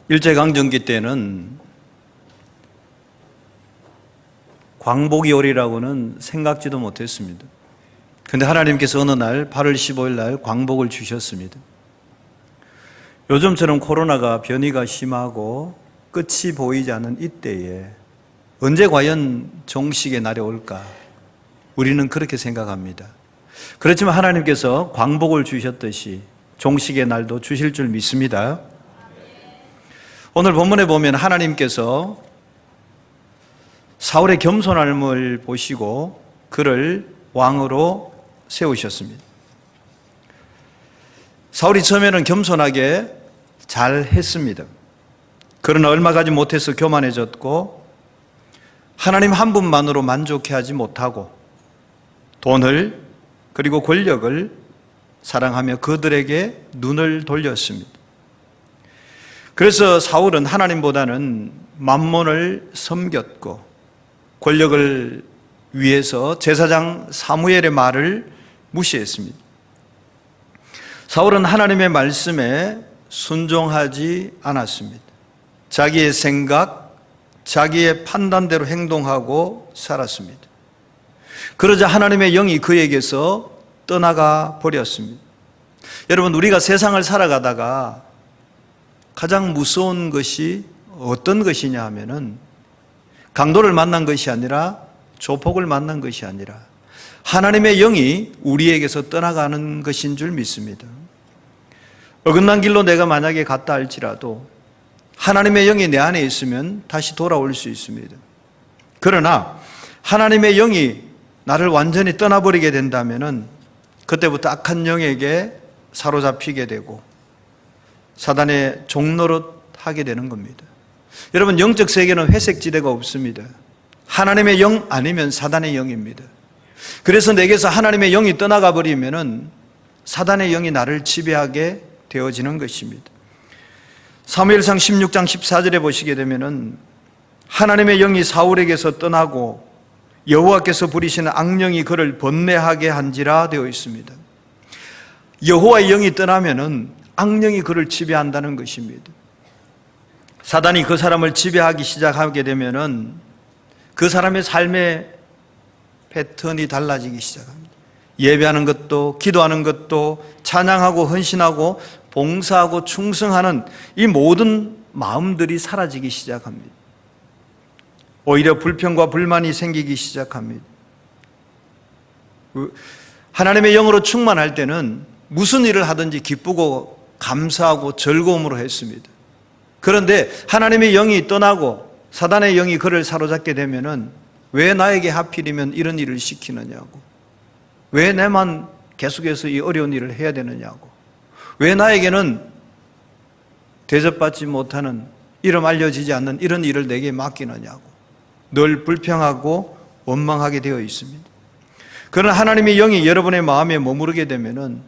일제강점기 때는 광복이 오리라고는 생각지도 못했습니다. 그런데 하나님께서 어느 날 8월 15일 날 광복을 주셨습니다. 요즘처럼 코로나가 변이가 심하고 끝이 보이지 않는 이때에 언제 과연 종식의 날이 올까? 우리는 그렇게 생각합니다. 그렇지만 하나님께서 광복을 주셨듯이 종식의 날도 주실 줄 믿습니다. 오늘 본문에 보면 하나님께서 사울의 겸손함을 보시고 그를 왕으로 세우셨습니다. 사울이 처음에는 겸손하게 잘 했습니다. 그러나 얼마 가지 못해서 교만해졌고 하나님 한 분만으로 만족해하지 못하고 돈을 그리고 권력을 사랑하며 그들에게 눈을 돌렸습니다. 그래서 사울은 하나님보다는 만몬을 섬겼고 권력을 위해서 제사장 사무엘의 말을 무시했습니다. 사울은 하나님의 말씀에 순종하지 않았습니다. 자기의 생각, 자기의 판단대로 행동하고 살았습니다. 그러자 하나님의 영이 그에게서 떠나가 버렸습니다. 여러분, 우리가 세상을 살아가다가 가장 무서운 것이 어떤 것이냐 하면은 강도를 만난 것이 아니라 조폭을 만난 것이 아니라 하나님의 영이 우리에게서 떠나가는 것인 줄 믿습니다. 어긋난 길로 내가 만약에 갔다 할지라도 하나님의 영이 내 안에 있으면 다시 돌아올 수 있습니다. 그러나 하나님의 영이 나를 완전히 떠나버리게 된다면은 그때부터 악한 영에게 사로잡히게 되고 사단의 종노릇 하게 되는 겁니다. 여러분, 영적 세계는 회색지대가 없습니다. 하나님의 영 아니면 사단의 영입니다. 그래서 내게서 하나님의 영이 떠나가 버리면은 사단의 영이 나를 지배하게 되어지는 것입니다. 사무엘상 16장 14절에 보시게 되면은 하나님의 영이 사울에게서 떠나고 여호와께서 부리시는 악령이 그를 번뇌하게 한지라 되어 있습니다. 여호와의 영이 떠나면은 악령이 그를 지배한다는 것입니다. 사단이 그 사람을 지배하기 시작하게 되면은 그 사람의 삶의 패턴이 달라지기 시작합니다. 예배하는 것도, 기도하는 것도, 찬양하고 헌신하고 봉사하고 충성하는 이 모든 마음들이 사라지기 시작합니다. 오히려 불평과 불만이 생기기 시작합니다. 하나님의 영으로 충만할 때는 무슨 일을 하든지 기쁘고 감사하고 즐거움으로 했습니다. 그런데 하나님의 영이 떠나고 사단의 영이 그를 사로잡게 되면은 왜 나에게 하필이면 이런 일을 시키느냐고, 왜 내만 계속해서 이 어려운 일을 해야 되느냐고, 왜 나에게는 대접받지 못하는, 이름 알려지지 않는 이런 일을 내게 맡기느냐고 늘 불평하고 원망하게 되어 있습니다. 그러나 하나님의 영이 여러분의 마음에 머무르게 되면은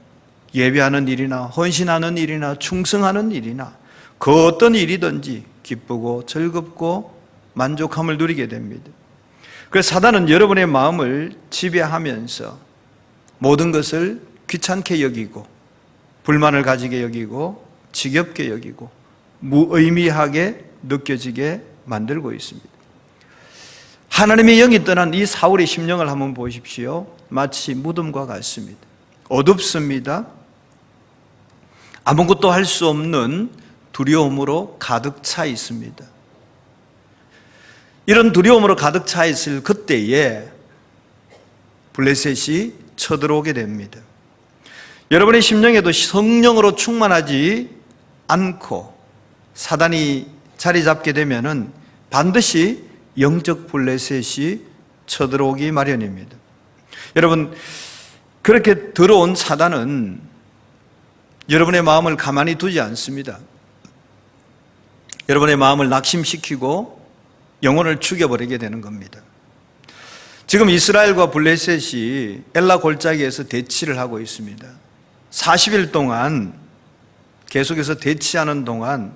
예배하는 일이나 헌신하는 일이나 충성하는 일이나 그 어떤 일이든지 기쁘고 즐겁고 만족함을 누리게 됩니다. 그래서 사단은 여러분의 마음을 지배하면서 모든 것을 귀찮게 여기고 불만을 가지게 여기고 지겹게 여기고 무의미하게 느껴지게 만들고 있습니다. 하나님의 영이 떠난 이 사울의 심령을 한번 보십시오. 마치 무덤과 같습니다. 어둡습니다. 아무것도 할 수 없는 두려움으로 가득 차 있습니다. 이런 두려움으로 가득 차 있을 그때에 블레셋이 쳐들어오게 됩니다. 여러분의 심령에도 성령으로 충만하지 않고 사단이 자리 잡게 되면은 반드시 영적 블레셋이 쳐들어오기 마련입니다. 여러분, 그렇게 들어온 사단은 여러분의 마음을 가만히 두지 않습니다. 여러분의 마음을 낙심시키고 영혼을 죽여버리게 되는 겁니다. 지금 이스라엘과 블레셋이 엘라 골짜기에서 대치를 하고 있습니다. 40일 동안 계속해서 대치하는 동안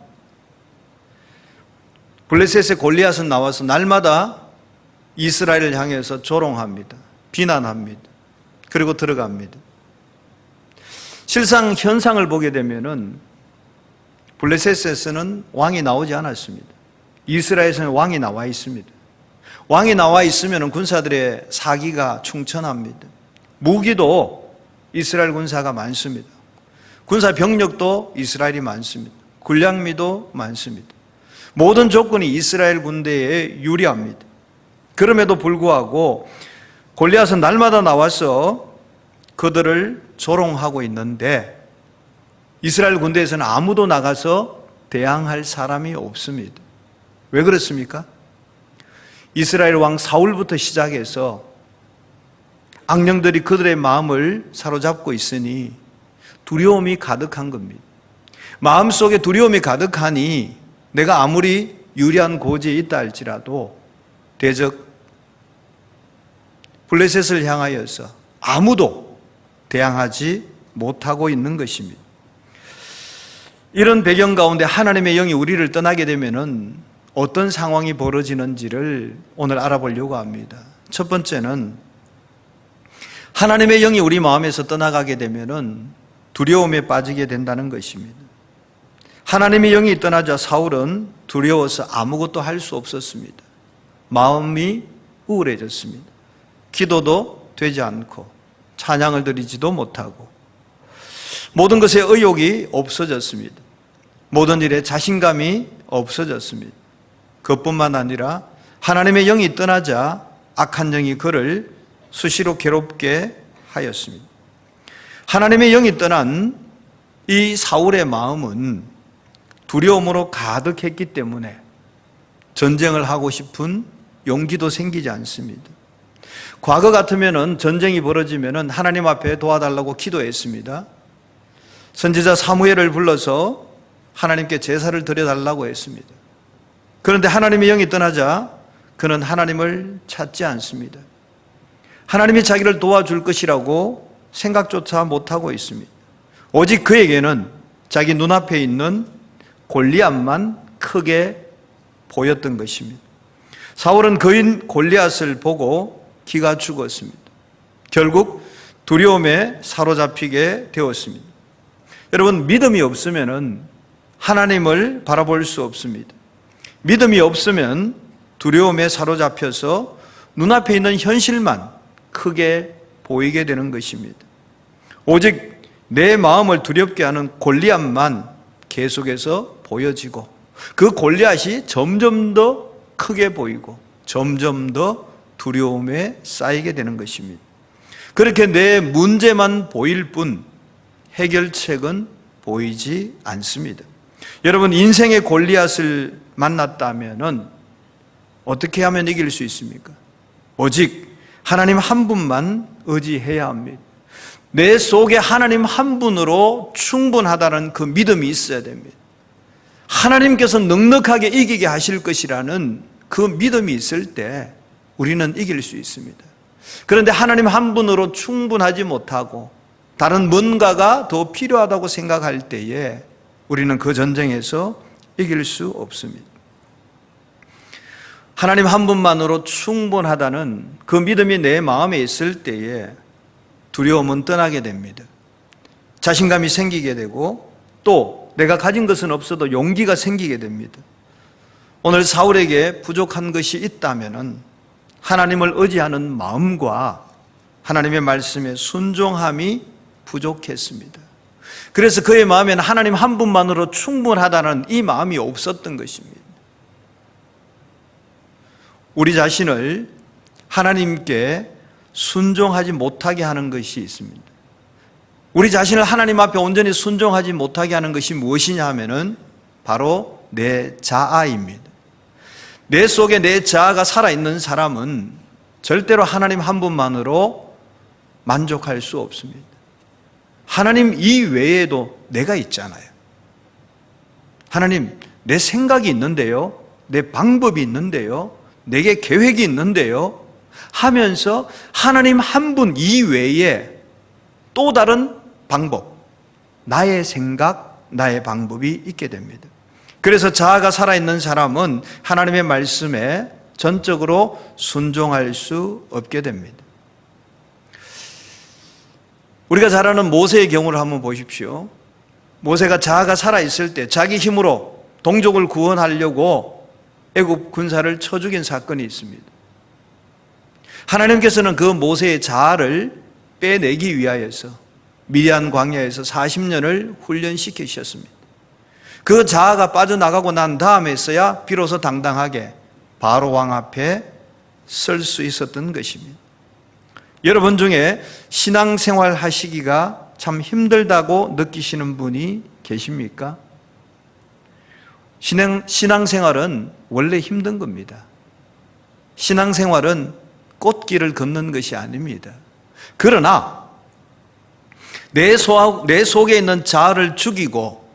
블레셋의 골리앗은 나와서 날마다 이스라엘을 향해서 조롱합니다. 비난합니다. 그리고 들어갑니다. 실상 현상을 보게 되면은 블레셋에서는 왕이 나오지 않았습니다. 이스라엘에서는 왕이 나와 있습니다. 왕이 나와 있으면 군사들의 사기가 충천합니다. 무기도 이스라엘 군사가 많습니다. 군사 병력도 이스라엘이 많습니다. 군량미도 많습니다. 모든 조건이 이스라엘 군대에 유리합니다. 그럼에도 불구하고 골리앗은 날마다 나와서 그들을 조롱하고 있는데 이스라엘 군대에서는 아무도 나가서 대항할 사람이 없습니다. 왜 그렇습니까? 이스라엘 왕 사울부터 시작해서 악령들이 그들의 마음을 사로잡고 있으니 두려움이 가득한 겁니다. 마음속에 두려움이 가득하니 내가 아무리 유리한 고지에 있다 할지라도 대적 블레셋을 향하여서 아무도 대항하지 못하고 있는 것입니다. 이런 배경 가운데 하나님의 영이 우리를 떠나게 되면은 어떤 상황이 벌어지는지를 오늘 알아보려고 합니다. 첫 번째는 하나님의 영이 우리 마음에서 떠나가게 되면은 두려움에 빠지게 된다는 것입니다. 하나님의 영이 떠나자 사울은 두려워서 아무것도 할 수 없었습니다. 마음이 우울해졌습니다. 기도도 되지 않고 찬양을 드리지도 못하고 모든 것에 의욕이 없어졌습니다. 모든 일에 자신감이 없어졌습니다. 그것뿐만 아니라 하나님의 영이 떠나자 악한 영이 그를 수시로 괴롭게 하였습니다. 하나님의 영이 떠난 이 사울의 마음은 두려움으로 가득했기 때문에 전쟁을 하고 싶은 용기도 생기지 않습니다. 과거 같으면은 전쟁이 벌어지면은 하나님 앞에 도와달라고 기도했습니다. 선지자 사무엘을 불러서 하나님께 제사를 드려달라고 했습니다. 그런데 하나님의 영이 떠나자 그는 하나님을 찾지 않습니다. 하나님이 자기를 도와줄 것이라고 생각조차 못하고 있습니다. 오직 그에게는 자기 눈앞에 있는 골리앗만 크게 보였던 것입니다. 사울은 그인 골리앗을 보고 기가 죽었습니다. 결국 두려움에 사로잡히게 되었습니다. 여러분, 믿음이 없으면 하나님을 바라볼 수 없습니다. 믿음이 없으면 두려움에 사로잡혀서 눈앞에 있는 현실만 크게 보이게 되는 것입니다. 오직 내 마음을 두렵게 하는 골리앗만 계속해서 보여지고 그 골리앗이 점점 더 크게 보이고 점점 더 두려움에 쌓이게 되는 것입니다. 그렇게 내 문제만 보일 뿐 해결책은 보이지 않습니다. 여러분, 인생의 골리앗을 만났다면 어떻게 하면 이길 수 있습니까? 오직 하나님 한 분만 의지해야 합니다. 내 속에 하나님 한 분으로 충분하다는 그 믿음이 있어야 됩니다. 하나님께서 넉넉하게 이기게 하실 것이라는 그 믿음이 있을 때 우리는 이길 수 있습니다. 그런데 하나님 한 분으로 충분하지 못하고 다른 뭔가가 더 필요하다고 생각할 때에 우리는 그 전쟁에서 이길 수 없습니다. 하나님 한 분만으로 충분하다는 그 믿음이 내 마음에 있을 때에 두려움은 떠나게 됩니다. 자신감이 생기게 되고 또 내가 가진 것은 없어도 용기가 생기게 됩니다. 오늘 사울에게 부족한 것이 있다면 하나님을 의지하는 마음과 하나님의 말씀에 순종함이 부족했습니다. 그래서 그의 마음에는 하나님 한 분만으로 충분하다는 이 마음이 없었던 것입니다. 우리 자신을 하나님께 순종하지 못하게 하는 것이 있습니다. 우리 자신을 하나님 앞에 온전히 순종하지 못하게 하는 것이 무엇이냐 하면은 바로 내 자아입니다. 내 속에 내 자아가 살아있는 사람은 절대로 하나님 한 분만으로 만족할 수 없습니다. 하나님 이외에도 내가 있잖아요. 하나님, 내 생각이 있는데요, 내 방법이 있는데요, 내게 계획이 있는데요 하면서 하나님 한 분 이외에 또 다른 방법, 나의 생각, 나의 방법이 있게 됩니다. 그래서 자아가 살아있는 사람은 하나님의 말씀에 전적으로 순종할 수 없게 됩니다. 우리가 잘 아는 모세의 경우를 한번 보십시오. 모세가 자아가 살아있을 때 자기 힘으로 동족을 구원하려고 애굽 군사를 쳐 죽인 사건이 있습니다. 하나님께서는 그 모세의 자아를 빼내기 위하여서 미디안 광야에서 40년을 훈련시키셨습니다. 그 자아가 빠져나가고 난 다음에서야 비로소 당당하게 바로 왕 앞에 설 수 있었던 것입니다. 여러분 중에 신앙생활 하시기가 참 힘들다고 느끼시는 분이 계십니까? 신앙생활은 원래 힘든 겁니다. 신앙생활은 꽃길을 걷는 것이 아닙니다. 그러나 내 속에 있는 자아를 죽이고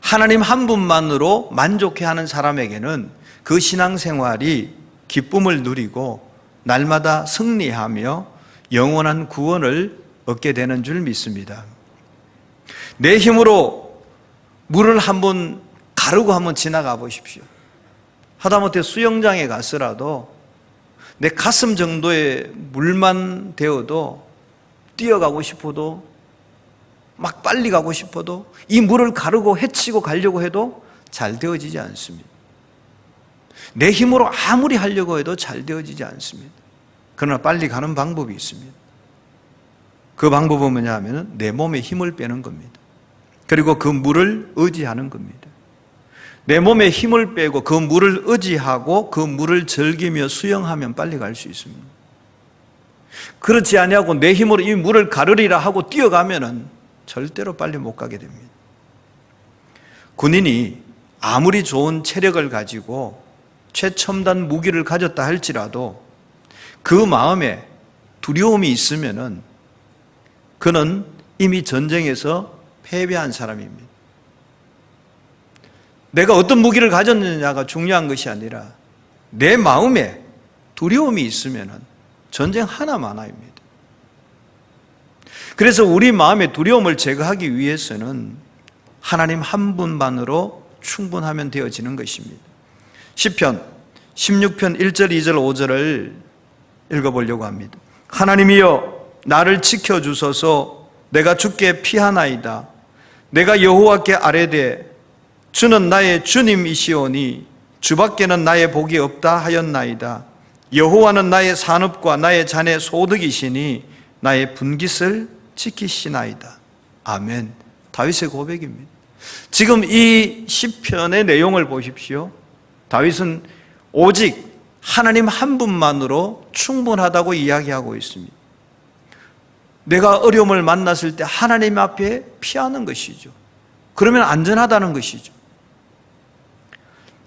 하나님 한 분만으로 만족해하는 사람에게는 그 신앙생활이 기쁨을 누리고 날마다 승리하며 영원한 구원을 얻게 되는 줄 믿습니다. 내 힘으로 물을 한번 가르고 한번 지나가 보십시오. 하다못해 수영장에 가서라도 내 가슴 정도의 물만 되어도 뛰어가고 싶어도 막 빨리 가고 싶어도 이 물을 가르고 헤치고 가려고 해도 잘 되어지지 않습니다. 내 힘으로 아무리 하려고 해도 잘 되어지지 않습니다. 그러나 빨리 가는 방법이 있습니다. 그 방법은 뭐냐 하면 내 몸에 힘을 빼는 겁니다. 그리고 그 물을 의지하는 겁니다. 내 몸에 힘을 빼고 그 물을 의지하고 그 물을 즐기며 수영하면 빨리 갈 수 있습니다. 그렇지 아니하고 내 힘으로 이 물을 가르리라 하고 뛰어가면은 절대로 빨리 못 가게 됩니다. 군인이 아무리 좋은 체력을 가지고 최첨단 무기를 가졌다 할지라도 그 마음에 두려움이 있으면은 그는 이미 전쟁에서 패배한 사람입니다. 내가 어떤 무기를 가졌느냐가 중요한 것이 아니라 내 마음에 두려움이 있으면은 전쟁 하나만화입니다. 그래서 우리 마음의 두려움을 제거하기 위해서는 하나님 한 분만으로 충분하면 되어지는 것입니다. 시편 16편 1절, 2절, 5절을 읽어보려고 합니다. 하나님이여 나를 지켜주소서. 내가 주께 피하나이다. 내가 여호와께 아뢰되 주는 나의 주님이시오니 주밖에는 나의 복이 없다 하였나이다. 여호와는 나의 산업과 나의 자네 소득이시니 나의 분깃을 지키시나이다. 아멘. 다윗의 고백입니다. 지금 이 시편의 내용을 보십시오. 다윗은 오직 하나님 한 분만으로 충분하다고 이야기하고 있습니다. 내가 어려움을 만났을 때 하나님 앞에 피하는 것이죠. 그러면 안전하다는 것이죠.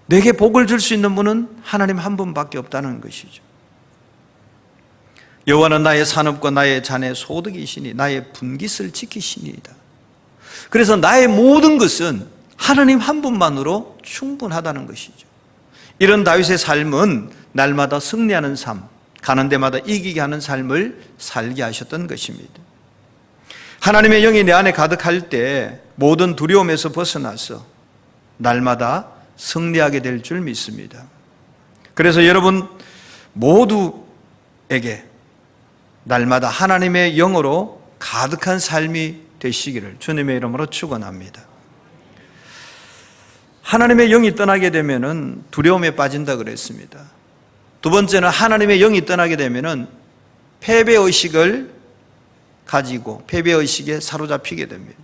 내게 복을 줄 수 있는 분은 하나님 한 분밖에 없다는 것이죠. 여호와는 나의 산업과 나의 자네 소득이시니 나의 분깃을 지키시니이다. 그래서 나의 모든 것은 하나님 한 분만으로 충분하다는 것이죠. 이런 다윗의 삶은 날마다 승리하는 삶, 가는 데마다 이기게 하는 삶을 살게 하셨던 것입니다. 하나님의 영이 내 안에 가득할 때 모든 두려움에서 벗어나서 날마다 승리하게 될 줄 믿습니다. 그래서 여러분 모두에게 날마다 하나님의 영으로 가득한 삶이 되시기를 주님의 이름으로 축원합니다. 하나님의 영이 떠나게 되면은 두려움에 빠진다 그랬습니다. 두 번째는 하나님의 영이 떠나게 되면은 패배의식을 가지고 패배의식에 사로잡히게 됩니다.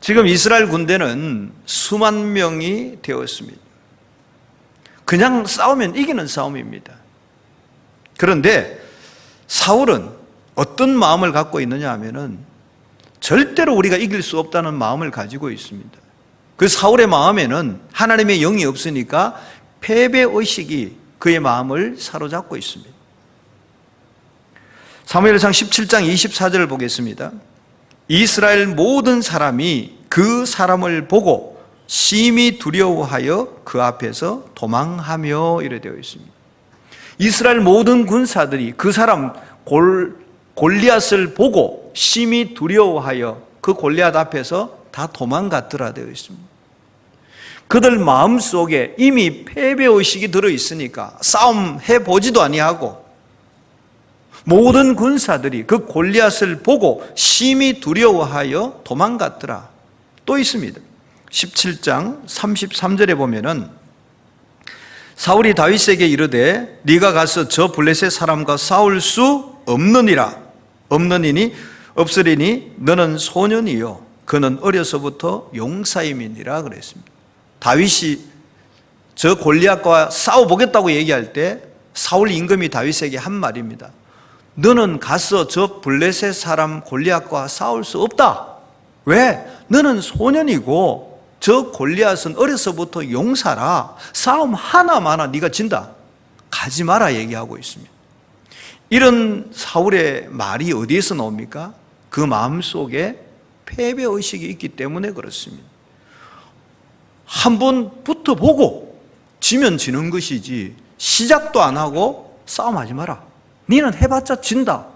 지금 이스라엘 군대는 수만 명이 되었습니다. 그냥 싸우면 이기는 싸움입니다. 그런데 사울은 어떤 마음을 갖고 있느냐 하면은 절대로 우리가 이길 수 없다는 마음을 가지고 있습니다. 그 사울의 마음에는 하나님의 영이 없으니까 패배의식이 그의 마음을 사로잡고 있습니다. 사무엘상 17장 24절을 보겠습니다. 이스라엘 모든 사람이 그 사람을 보고 심히 두려워하여 그 앞에서 도망하며 이래 되어 있습니다. 이스라엘 모든 군사들이 그 사람 골리앗을 보고 심히 두려워하여 그 골리앗 앞에서 다 도망갔더라 되어 있습니다. 그들 마음속에 이미 패배의식이 들어있으니까 싸움 해보지도 아니하고 모든 군사들이 그 골리앗을 보고 심히 두려워하여 도망갔더라. 또 있습니다. 17장 33절에 보면은 사울이 다윗에게 이르되 네가 가서 저 블레셋 사람과 싸울 수 없느니니 너는 소년이요 그는 어려서부터 용사임이니라 그랬습니다. 다윗이 저 골리앗과 싸워보겠다고 얘기할 때 사울 임금이 다윗에게 한 말입니다. 너는 가서 저 블레셋 사람 골리앗과 싸울 수 없다. 왜? 너는 소년이고 저 골리앗은 어려서부터 용사라. 싸움 하나마나 네가 진다. 가지 마라 얘기하고 있습니다. 이런 사울의 말이 어디에서 나옵니까? 그 마음속에 패배의식이 있기 때문에 그렇습니다. 한번 붙어보고 지면 지는 것이지 시작도 안 하고 싸움하지 마라. 너는 해봤자 진다.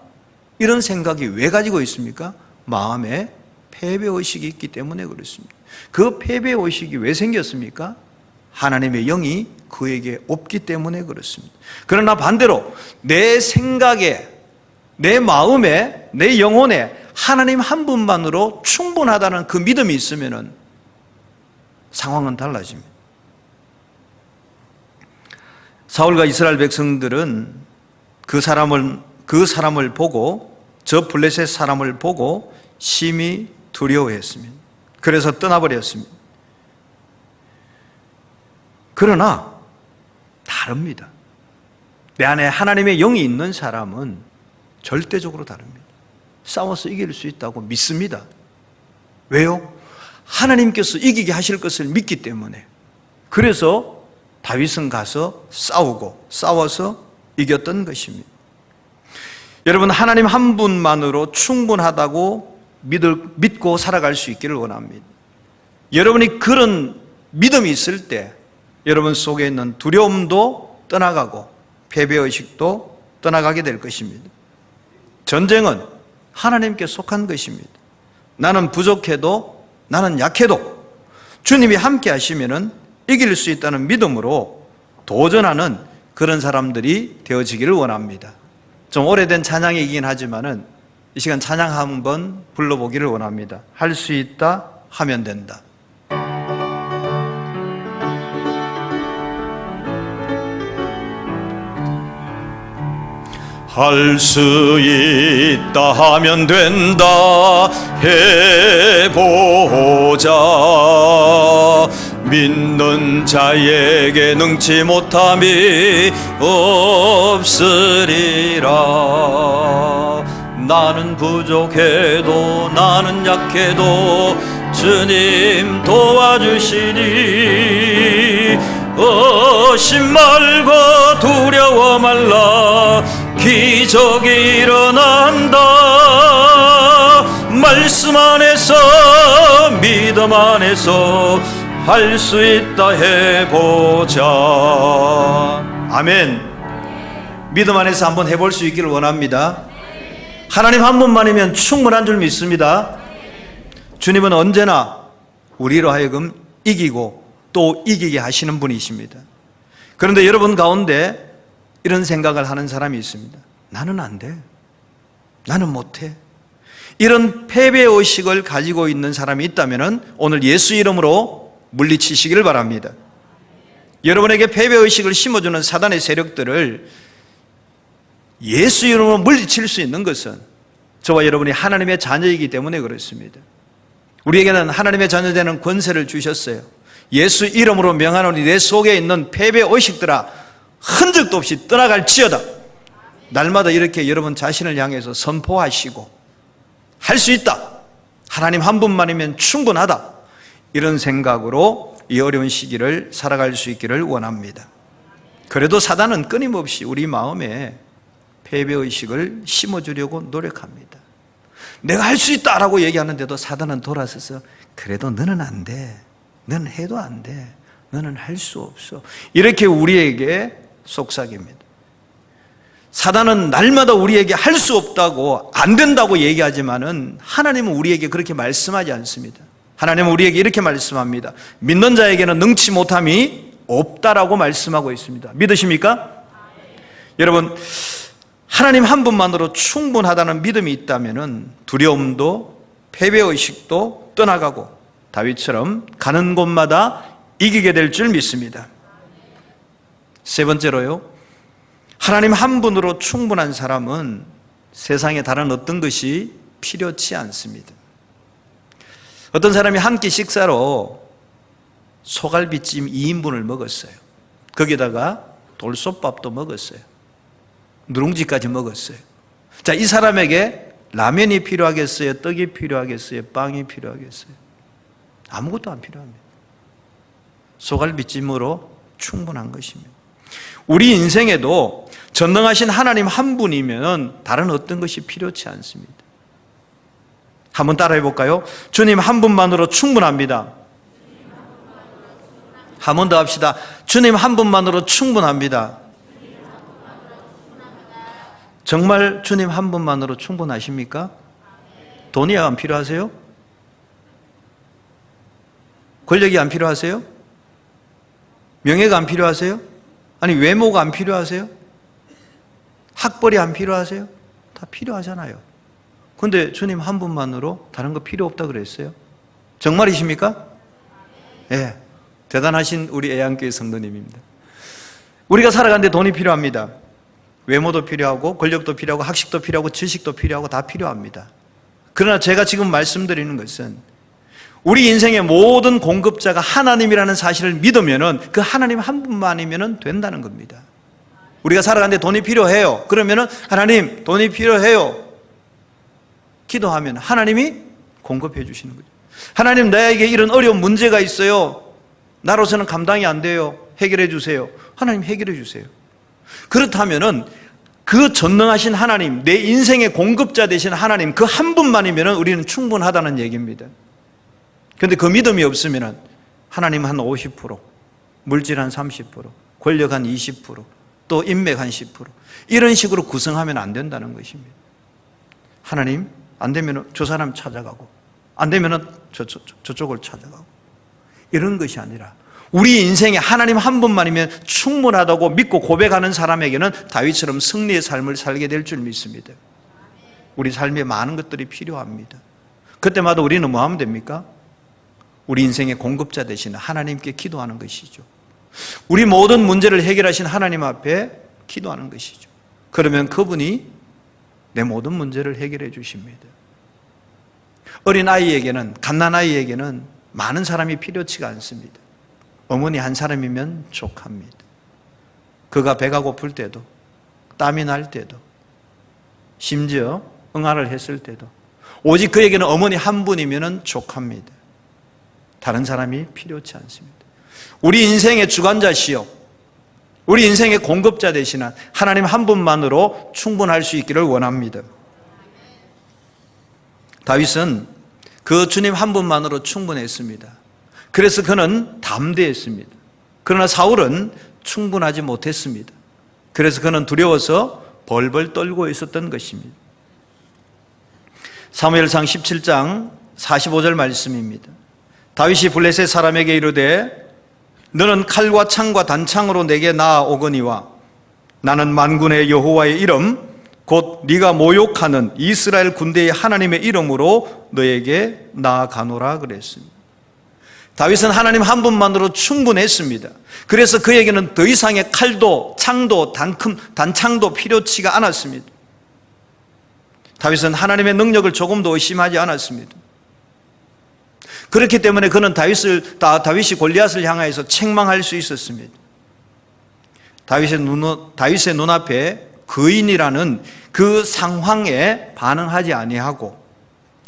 이런 생각이 왜 가지고 있습니까? 마음에 패배의식이 있기 때문에 그렇습니다. 그 패배의식이 왜 생겼습니까? 하나님의 영이 그에게 없기 때문에 그렇습니다. 그러나 반대로 내 생각에, 내 마음에, 내 영혼에 하나님 한 분만으로 충분하다는 그 믿음이 있으면 상황은 달라집니다. 사울과 이스라엘 백성들은 그 사람을 보고, 저 블레셋 사람을 보고 심히 두려워했습니다. 그래서 떠나버렸습니다. 그러나 다릅니다. 내 안에 하나님의 영이 있는 사람은 절대적으로 다릅니다. 싸워서 이길 수 있다고 믿습니다. 왜요? 하나님께서 이기게 하실 것을 믿기 때문에. 그래서 다윗은 가서 싸워서 이겼던 것입니다. 여러분, 하나님 한 분만으로 충분하다고 믿고 살아갈 수 있기를 원합니다. 여러분이 그런 믿음이 있을 때 여러분 속에 있는 두려움도 떠나가고 패배의식도 떠나가게 될 것입니다. 전쟁은 하나님께 속한 것입니다. 나는 부족해도, 나는 약해도 주님이 함께 하시면 이길 수 있다는 믿음으로 도전하는 그런 사람들이 되어지기를 원합니다. 좀 오래된 찬양이긴 하지만은 이 시간 찬양 한번 불러보기를 원합니다. 할 수 있다 하면 된다. 할 수 있다 하면 된다 해보자. 믿는 자에게 능치 못함이 없으리라. 나는 부족해도 나는 약해도 주님 도와주시니 의심 말고 두려워 말라. 기적이 일어난다. 말씀 안에서 믿음 안에서 할 수 있다 해보자. 아멘. 믿음 안에서 한번 해볼 수 있기를 원합니다. 하나님 한 분만이면 충분한 줄 믿습니다. 주님은 언제나 우리로 하여금 이기고 또 이기게 하시는 분이십니다. 그런데 여러분 가운데 이런 생각을 하는 사람이 있습니다. 나는 안 돼. 나는 못해. 이런 패배의식을 가지고 있는 사람이 있다면 오늘 예수 이름으로 물리치시기를 바랍니다. 여러분에게 패배의식을 심어주는 사단의 세력들을 예수 이름으로 물리칠 수 있는 것은 저와 여러분이 하나님의 자녀이기 때문에 그렇습니다. 우리에게는 하나님의 자녀되는 권세를 주셨어요. 예수 이름으로 명하노니 내 속에 있는 패배의식들아 흔적도 없이 떠나갈지어다. 날마다 이렇게 여러분 자신을 향해서 선포하시고 할 수 있다. 하나님 한 분만이면 충분하다. 이런 생각으로 이 어려운 시기를 살아갈 수 있기를 원합니다. 그래도 사단은 끊임없이 우리 마음에 패배의식을 심어주려고 노력합니다. 내가 할 수 있다라고 얘기하는데도 사단은 돌아서서 그래도 너는 안 돼. 너는 해도 안 돼. 너는 할 수 없어. 이렇게 우리에게 속삭입니다. 사단은 날마다 우리에게 할 수 없다고 안 된다고 얘기하지만은 하나님은 우리에게 그렇게 말씀하지 않습니다. 하나님은 우리에게 이렇게 말씀합니다. 믿는 자에게는 능치 못함이 없다라고 말씀하고 있습니다. 믿으십니까? 여러분, 하나님 한 분만으로 충분하다는 믿음이 있다면은 두려움도 패배의식도 떠나가고 다윗처럼 가는 곳마다 이기게 될 줄 믿습니다. 세 번째로요, 하나님 한 분으로 충분한 사람은 세상에 다른 어떤 것이 필요치 않습니다. 어떤 사람이 한 끼 식사로 소갈비찜 2인분을 먹었어요. 거기다가 돌솥밥도 먹었어요. 누룽지까지 먹었어요. 자, 이 사람에게 라면이 필요하겠어요? 떡이 필요하겠어요? 빵이 필요하겠어요? 아무것도 안 필요합니다. 소갈비찜으로 충분한 것입니다. 우리 인생에도 전능하신 하나님 한 분이면 다른 어떤 것이 필요치 않습니다. 한번 따라해 볼까요? 주님 한 분만으로 충분합니다. 한 번 더 합시다. 주님 한 분만으로 충분합니다. 정말 주님 한 분만으로 충분하십니까? 돈이 안 필요하세요? 권력이 안 필요하세요? 명예가 안 필요하세요? 아니 외모가 안 필요하세요? 학벌이 안 필요하세요? 다 필요하잖아요. 그런데 주님 한 분만으로 다른 거 필요 없다 그랬어요? 정말이십니까? 예, 대단하신 우리 애양교회 성도님입니다. 우리가 살아가는데 돈이 필요합니다. 외모도 필요하고 권력도 필요하고 학식도 필요하고 지식도 필요하고 다 필요합니다. 그러나 제가 지금 말씀드리는 것은 우리 인생의 모든 공급자가 하나님이라는 사실을 믿으면은 그 하나님 한 분만이면 된다는 겁니다. 우리가 살아가는데 돈이 필요해요. 그러면은 하나님 돈이 필요해요. 기도하면 하나님이 공급해 주시는 거죠. 하나님 나에게 이런 어려운 문제가 있어요. 나로서는 감당이 안 돼요. 해결해 주세요. 하나님 해결해 주세요. 그렇다면은 그 전능하신 하나님, 내 인생의 공급자 되신 하나님 그 한 분만이면 우리는 충분하다는 얘기입니다. 그런데 그 믿음이 없으면 하나님 한 50%, 물질 한 30%, 권력 한 20%, 또 인맥 한 10% 이런 식으로 구성하면 안 된다는 것입니다. 하나님 안 되면 저 사람 찾아가고 안 되면 저쪽을 찾아가고 이런 것이 아니라 우리 인생에 하나님 한 분만이면 충분하다고 믿고 고백하는 사람에게는 다윗처럼 승리의 삶을 살게 될 줄 믿습니다. 우리 삶에 많은 것들이 필요합니다. 그때마다 우리는 뭐 하면 됩니까? 우리 인생의 공급자 되시는 하나님께 기도하는 것이죠. 우리 모든 문제를 해결하신 하나님 앞에 기도하는 것이죠. 그러면 그분이 내 모든 문제를 해결해 주십니다. 어린아이에게는, 갓난아이에게는 많은 사람이 필요치가 않습니다. 어머니 한 사람이면 족합니다. 그가 배가 고플 때도, 땀이 날 때도, 심지어 응아를 했을 때도 오직 그에게는 어머니 한 분이면 족합니다. 다른 사람이 필요치 않습니다. 우리 인생의 주관자시요, 우리 인생의 공급자 되시는 하나님 한 분만으로 충분할 수 있기를 원합니다. 다윗은 그 주님 한 분만으로 충분했습니다. 그래서 그는 담대했습니다. 그러나 사울은 충분하지 못했습니다. 그래서 그는 두려워서 벌벌 떨고 있었던 것입니다. 사무엘상 17장 45절 말씀입니다. 다윗이 블레셋 사람에게 이르되 너는 칼과 창과 단창으로 내게 나아오거니와 나는 만군의 여호와의 이름 곧 네가 모욕하는 이스라엘 군대의 하나님의 이름으로 너에게 나아가노라 그랬습니다. 다윗은 하나님 한 분만으로 충분했습니다. 그래서 그에게는 더 이상의 칼도 창도 단창도 필요치가 않았습니다. 다윗은 하나님의 능력을 조금도 의심하지 않았습니다. 그렇기 때문에 그는 다윗이 골리앗을 향하여서 책망할 수 있었습니다. 다윗의 눈앞에 거인이라는 그 상황에 반응하지 아니하고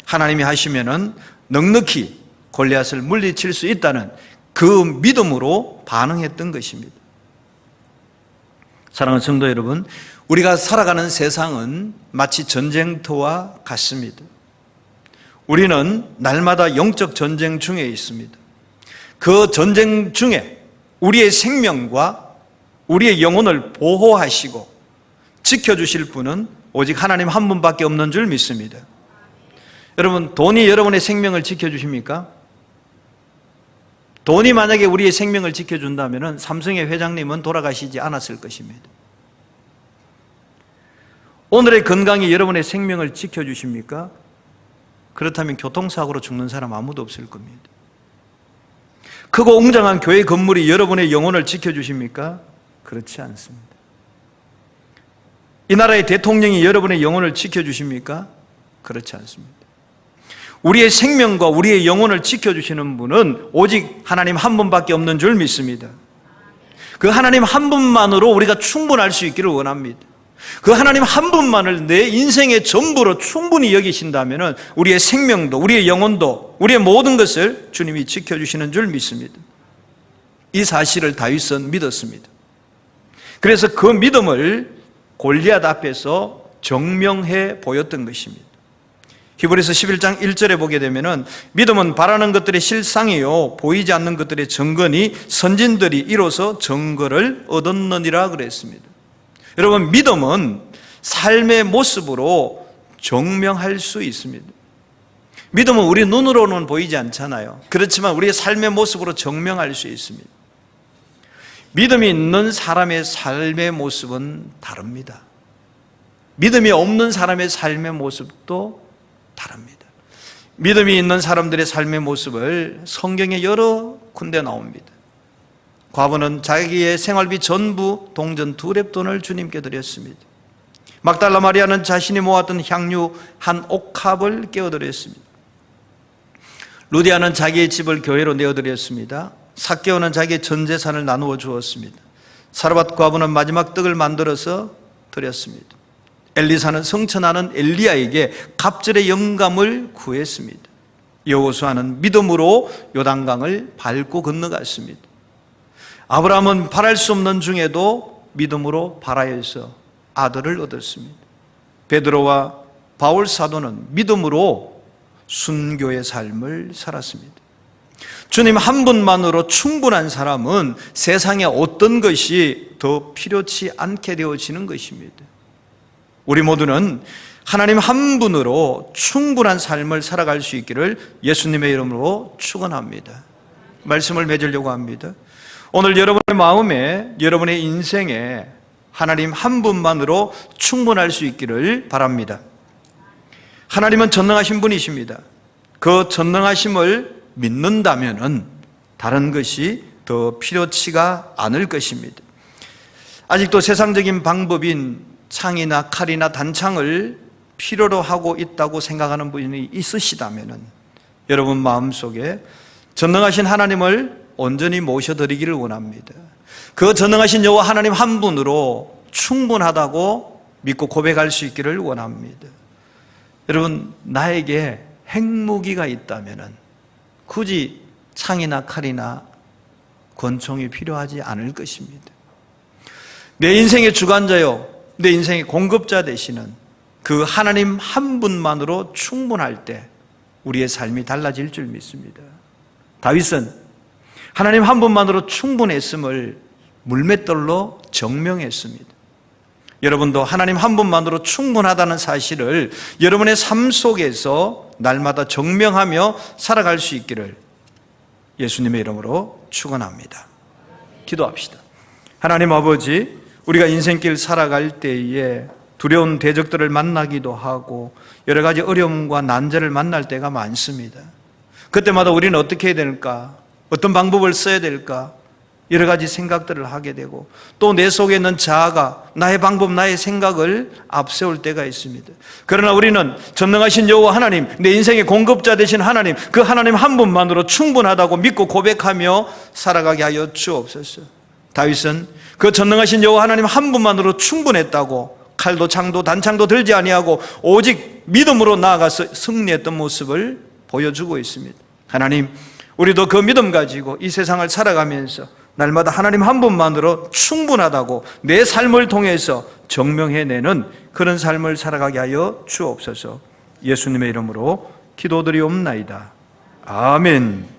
하나님이 하시면은 넉넉히 골리앗을 물리칠 수 있다는 그 믿음으로 반응했던 것입니다. 사랑하는 성도 여러분, 우리가 살아가는 세상은 마치 전쟁터와 같습니다. 우리는 날마다 영적 전쟁 중에 있습니다. 그 전쟁 중에 우리의 생명과 우리의 영혼을 보호하시고 지켜주실 분은 오직 하나님 한 분밖에 없는 줄 믿습니다. 여러분, 돈이 여러분의 생명을 지켜주십니까? 돈이 만약에 우리의 생명을 지켜준다면 삼성의 회장님은 돌아가시지 않았을 것입니다. 오늘의 건강이 여러분의 생명을 지켜주십니까? 그렇다면 교통사고로 죽는 사람 아무도 없을 겁니다. 크고 웅장한 교회 건물이 여러분의 영혼을 지켜주십니까? 그렇지 않습니다. 이 나라의 대통령이 여러분의 영혼을 지켜주십니까? 그렇지 않습니다. 우리의 생명과 우리의 영혼을 지켜주시는 분은 오직 하나님 한 분밖에 없는 줄 믿습니다. 그 하나님 한 분만으로 우리가 충분할 수 있기를 원합니다. 그 하나님 한 분만을 내 인생의 전부로 충분히 여기신다면 우리의 생명도 우리의 영혼도 우리의 모든 것을 주님이 지켜주시는 줄 믿습니다. 이 사실을 다윗은 믿었습니다. 그래서 그 믿음을 골리앗 앞에서 정명해 보였던 것입니다. 히브리서 11장 1절에 보게 되면 믿음은 바라는 것들의 실상이요 보이지 않는 것들의 증거니 선진들이 이로써 증거를 얻었느니라 그랬습니다. 여러분, 믿음은 삶의 모습으로 정명할 수 있습니다. 믿음은 우리 눈으로는 보이지 않잖아요. 그렇지만 우리의 삶의 모습으로 정명할 수 있습니다. 믿음이 있는 사람의 삶의 모습은 다릅니다. 믿음이 없는 사람의 삶의 모습도 다릅니다. 믿음이 있는 사람들의 삶의 모습을 성경에 여러 군데 나옵니다. 과부는 자기의 생활비 전부 동전 2렙돈을 주님께 드렸습니다. 막달라 마리아는 자신이 모았던 향유 한 옥합을 깨어드렸습니다. 루디아는 자기의 집을 교회로 내어드렸습니다. 삭개오는 자기의 전 재산을 나누어 주었습니다. 사르밧 과부는 마지막 떡을 만들어서 드렸습니다. 엘리사는 성천하는 엘리야에게 갑절의 영감을 구했습니다. 여호수아는 믿음으로 요단강을 밟고 건너갔습니다. 아브라함은 바랄 수 없는 중에도 믿음으로 바라여서 아들을 얻었습니다. 베드로와 바울 사도는 믿음으로 순교의 삶을 살았습니다. 주님 한 분만으로 충분한 사람은 세상에 어떤 것이 더 필요치 않게 되어지는 것입니다. 우리 모두는 하나님 한 분으로 충분한 삶을 살아갈 수 있기를 예수님의 이름으로 축원합니다. 말씀을 맺으려고 합니다. 오늘 여러분의 마음에, 여러분의 인생에 하나님 한 분만으로 충분할 수 있기를 바랍니다. 하나님은 전능하신 분이십니다. 그 전능하심을 믿는다면 다른 것이 더 필요치가 않을 것입니다. 아직도 세상적인 방법인 창이나 칼이나 단창을 필요로 하고 있다고 생각하는 분이 있으시다면 여러분 마음속에 전능하신 하나님을 온전히 모셔드리기를 원합니다. 그 전능하신 여호와 하나님 한 분으로 충분하다고 믿고 고백할 수 있기를 원합니다. 여러분, 나에게 핵무기가 있다면 굳이 창이나 칼이나 권총이 필요하지 않을 것입니다. 내 인생의 주관자요, 내 인생의 공급자 되시는 그 하나님 한 분만으로 충분할 때 우리의 삶이 달라질 줄 믿습니다. 다윗은 하나님 한 분만으로 충분했음을 물맷돌로 정명했습니다. 여러분도 하나님 한 분만으로 충분하다는 사실을 여러분의 삶 속에서 날마다 정명하며 살아갈 수 있기를 예수님의 이름으로 축원합니다. 기도합시다. 하나님 아버지, 우리가 인생길 살아갈 때에 두려운 대적들을 만나기도 하고 여러 가지 어려움과 난제를 만날 때가 많습니다. 그때마다 우리는 어떻게 해야 될까? 어떤 방법을 써야 될까? 여러 가지 생각들을 하게 되고 또 내 속에 있는 자아가 나의 방법, 나의 생각을 앞세울 때가 있습니다. 그러나 우리는 전능하신 여호와 하나님, 내 인생의 공급자 되신 하나님, 그 하나님 한 분만으로 충분하다고 믿고 고백하며 살아가게 하여 주옵소서. 다윗은 그 전능하신 여호와 하나님 한 분만으로 충분했다고 칼도 창도 단창도 들지 아니하고 오직 믿음으로 나아가서 승리했던 모습을 보여주고 있습니다. 하나님, 우리도 그 믿음 가지고 이 세상을 살아가면서 날마다 하나님 한 분만으로 충분하다고 내 삶을 통해서 정명해내는 그런 삶을 살아가게 하여 주옵소서. 예수님의 이름으로 기도드리옵나이다. 아멘.